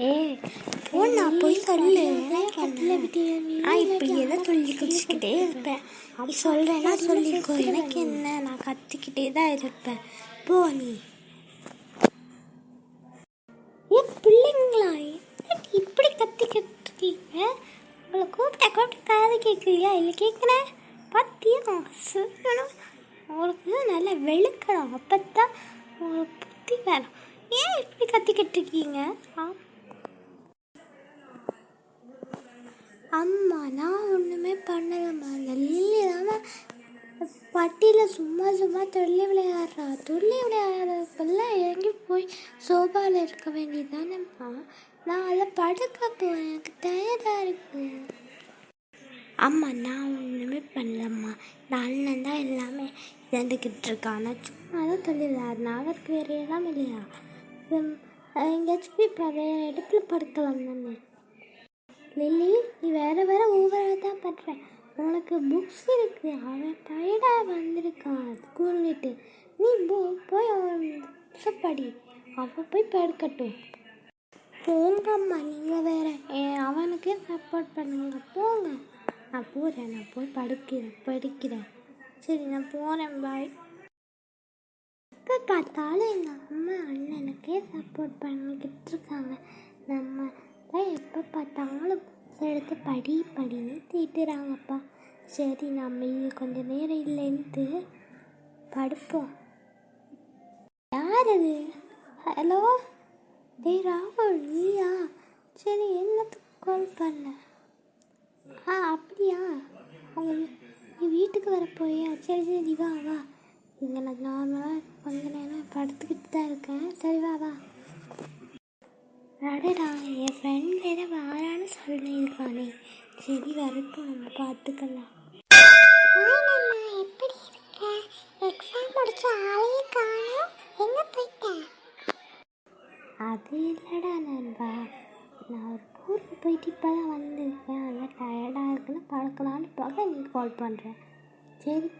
ஏய் போண்ணா போய் சொல்லு. இப்படி எதை சொல்லி குடிச்சிக்கிட்டே இருப்பேன். அப்படி சொல்கிறேன்னா சொல்லிக்கோ, எனக்கு என்ன, நான் கத்திக்கிட்டே தான் இருப்பேன். போ நீ. ஏன் பிள்ளைங்களா இப்படி கத்திக்கிட்டு இருக்கீங்க? உங்களை கூப்பிட்ட காது கேட்கலையா? இல்லை கேட்குறேன் பார்த்தியா சொல்லணும். உங்களுக்கு நல்லா வெளுக்கணும், அப்போத்தான் உங்களுக்கு புத்தி வேணும். ஏன் இப்படி கத்திக்கிட்டு இருக்கீங்க? அம்மா நான் ஒன்றுமே பண்ணலம்மா. அந்த லில்லி தானே பட்டியில் சும்மா துள்ளி விளையாடுறப்பெல்லாம் இறங்கி போய் சோபாவில் இருக்க வேண்டியதானேம்மா. நான் அதை படுக்க போகிறேன், எனக்கு டயர்டாக இருக்கு. அம்மா நான் ஒன்றுமே பண்ணலம்மா. நான் அண்ணன் தான் எல்லாமே இறந்துக்கிட்டு இருக்கான். நான் சும்மா தான் சொல்லி விளையாடுறேன். அவருக்கு வேறு இடம் இல்லையா? எங்கேயாச்சும் போய் வேறு இடத்துல படுக்கலாம் தானே. லில்லி நீ வேறு ஊவராக தான் பண்ணுறேன். உனக்கு புக்ஸ் இருக்குது, அவன் டயர்டாக வந்திருக்கான் ஸ்கூல் விட்டு. நீ போய் அவன் புக்ஸை படி, அவன் போய் படுக்கட்டும். போங்கம்மா நீங்கள் வேறு அவனுக்கே சப்போர்ட் பண்ணுங்க. போங்க. நான் போகிறேன், நான் போய் படிக்கிறேன். சரி நான் போகிறேன், பாய். எப்போ பார்த்தாலும் எங்கள் அம்மா அண்ணனுக்கே சப்போர்ட் பண்ணிக்கிட்டு இருக்காங்க. நம்ம எப்போ பார்த்தாலும் புக்ஸ் எடுத்து படின்னு திட்டுறாங்கப்பா. சரி நம்ம இது கொஞ்சம் நேரம் இல்லைன்ட்டு படுப்போம். யார் அது? ஹலோ டேய் ராகுல் நீயா? சரி என்னத்துக்கு கால் பண்ண? அப்படியா? நீ வீட்டுக்கு வர போயா? சரி வா இங்கே நான் நார்மலாக கொஞ்ச நேரம் படுத்துக்கிட்டு தான் இருக்கேன். சரி வா. அடடா என் ஃப்ரெண்ட் வேறு வாரான்னு சொல்லியிருக்கானே. சரி வரட்டும், நம்ம பார்த்துக்கலாம். எப்படி இருக்க? எக்ஸாம் முடிச்சு ஆளையே காணோம், எங்கே போயிட்டேன்? அது இல்லைடா நண்பா, நான் ஒரு ஊருக்கு போயிட்டு இப்போ தான் வந்திருக்கேன். நல்லா டயர்டாக இருக்குன்னு பழக்கலான்னு பார்க்க நீ கால் பண்ணுறேன். சரி